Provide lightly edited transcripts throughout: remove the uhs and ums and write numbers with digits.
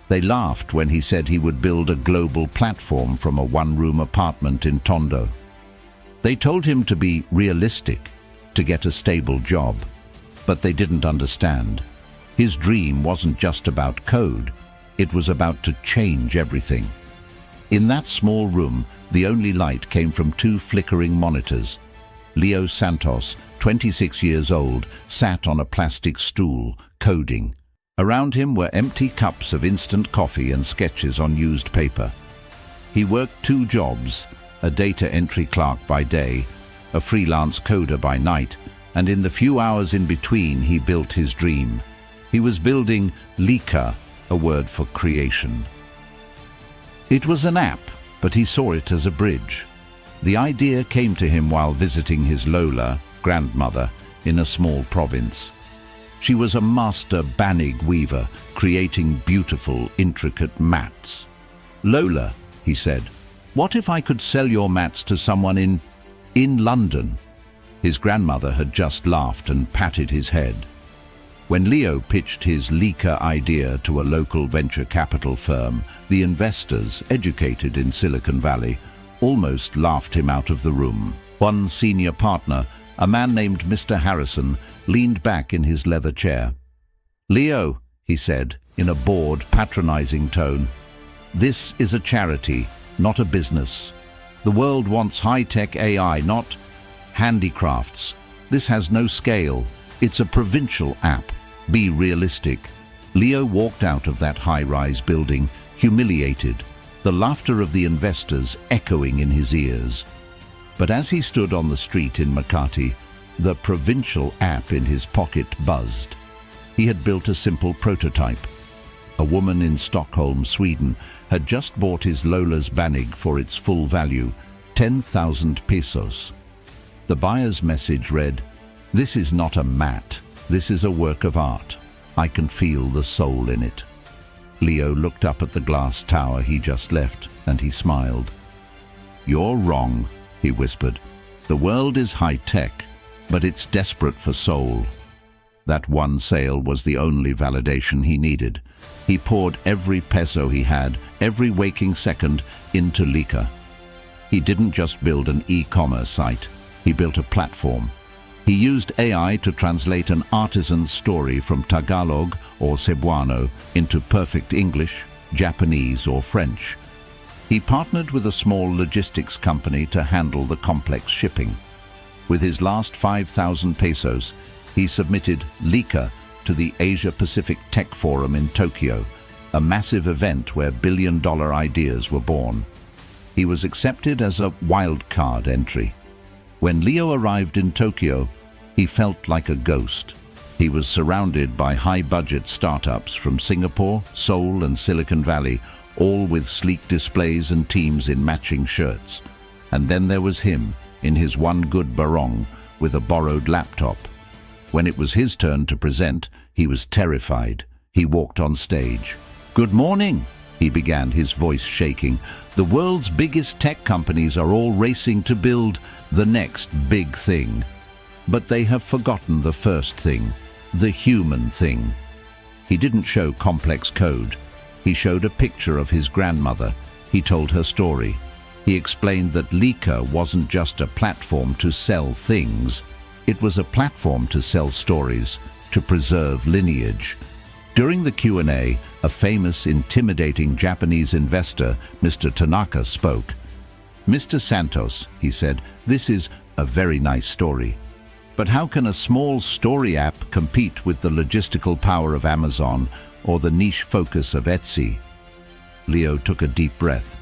They laughed when he said he would build a global platform from a one-room apartment in Tondo. They told him to be realistic, to get a stable job, but they didn't understand. His dream wasn't just about code, it was about to change everything. In that small room, the only light came from two flickering monitors. Leo Santos, 26 years old, sat on a plastic stool, coding. Around him were empty cups of instant coffee and sketches on used paper. He worked two jobs, a data entry clerk by day, a freelance coder by night, and in the few hours in between he built his dream. He was building Likha, a word for creation. It was an app, but he saw it as a bridge. The idea came to him while visiting his Lola, grandmother, in a small province. She was a master banig weaver, creating beautiful, intricate mats. "Lola," he said, "what if I could sell your mats to someone in London?" His grandmother had just laughed and patted his head. When Leo pitched his Likha idea to a local venture capital firm, the investors, educated in Silicon Valley, almost laughed him out of the room. One senior partner, a man named Mr. Harrison, leaned back in his leather chair. "Leo," he said, in a bored, patronizing tone, "this is a charity, not a business. The world wants high-tech AI, not handicrafts. This has no scale. It's a provincial app. Be realistic." Leo walked out of that high-rise building, humiliated, the laughter of the investors echoing in his ears. But as he stood on the street in Makati, the provincial app in his pocket buzzed. He had built a simple prototype. A woman in Stockholm, Sweden, had just bought his Lola's banig for its full value, 10,000 pesos. The buyer's message read, "This is not a mat. This is a work of art. I can feel the soul in it." Leo looked up at the glass tower he just left, and he smiled. "You're wrong," he whispered. "The world is high-tech, but it's desperate for soul." That one sale was the only validation he needed. He poured every peso he had, every waking second, into Likha. He didn't just build an e-commerce site. He built a platform. He used AI to translate an artisan's story from Tagalog or Cebuano into perfect English, Japanese or French. He partnered with a small logistics company to handle the complex shipping. With his last 5,000 pesos, he submitted Likha to the Asia-Pacific Tech Forum in Tokyo, a massive event where billion-dollar ideas were born. He was accepted as a wildcard entry. When Leo arrived in Tokyo, he felt like a ghost. He was surrounded by high-budget startups from Singapore, Seoul and Silicon Valley, all with sleek displays and teams in matching shirts. And then there was him, in his one good barong, with a borrowed laptop. When it was his turn to present, he was terrified. He walked on stage. "Good morning," he began, his voice shaking. "The world's biggest tech companies are all racing to build the next big thing. But they have forgotten the first thing, the human thing." He didn't show complex code. He showed a picture of his grandmother. He told her story. He explained that Likha wasn't just a platform to sell things. It was a platform to sell stories, to preserve lineage. During the Q&A, a famous, intimidating Japanese investor, Mr. Tanaka, spoke. "Mr. Santos," he said, "this is a very nice story. But how can a small story app compete with the logistical power of Amazon or the niche focus of Etsy?" Leo took a deep breath.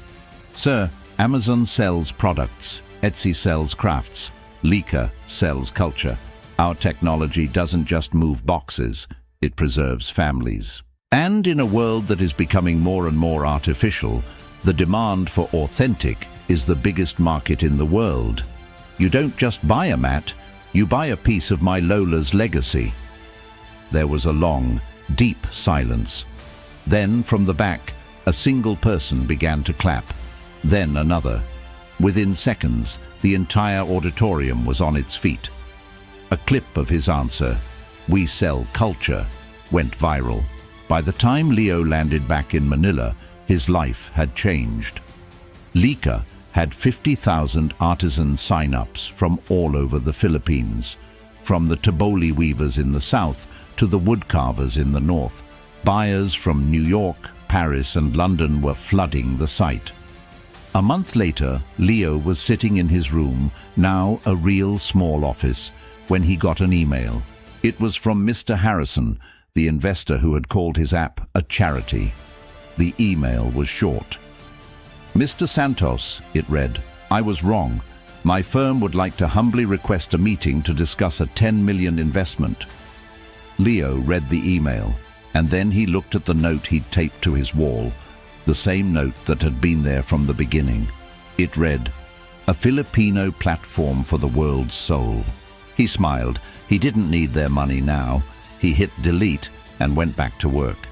"Sir, Amazon sells products, Etsy sells crafts, Likha sells culture. Our technology doesn't just move boxes, it preserves families. And in a world that is becoming more and more artificial, the demand for authentic is the biggest market in the world. You don't just buy a mat, you buy a piece of my Lola's legacy." There was a long, deep silence. Then, from the back, a single person began to clap. Then another. Within seconds, the entire auditorium was on its feet. A clip of his answer, "We sell culture," went viral. By the time Leo landed back in Manila, his life had changed. Likha had 50,000 artisan sign-ups from all over the Philippines, from the taboli weavers in the south to the woodcarvers in the north. Buyers from New York, Paris and London were flooding the site. A month later, Leo was sitting in his room, now a real small office, when he got an email. It was from Mr. Harrison, the investor who had called his app a charity. The email was short. "Mr. Santos," it read, "I was wrong. My firm would like to humbly request a meeting to discuss a 10 million investment." Leo read the email, and then he looked at the note he'd taped to his wall, the same note that had been there from the beginning. It read, "A Filipino platform for the world's soul." He smiled. He didn't need their money now. He hit delete and went back to work.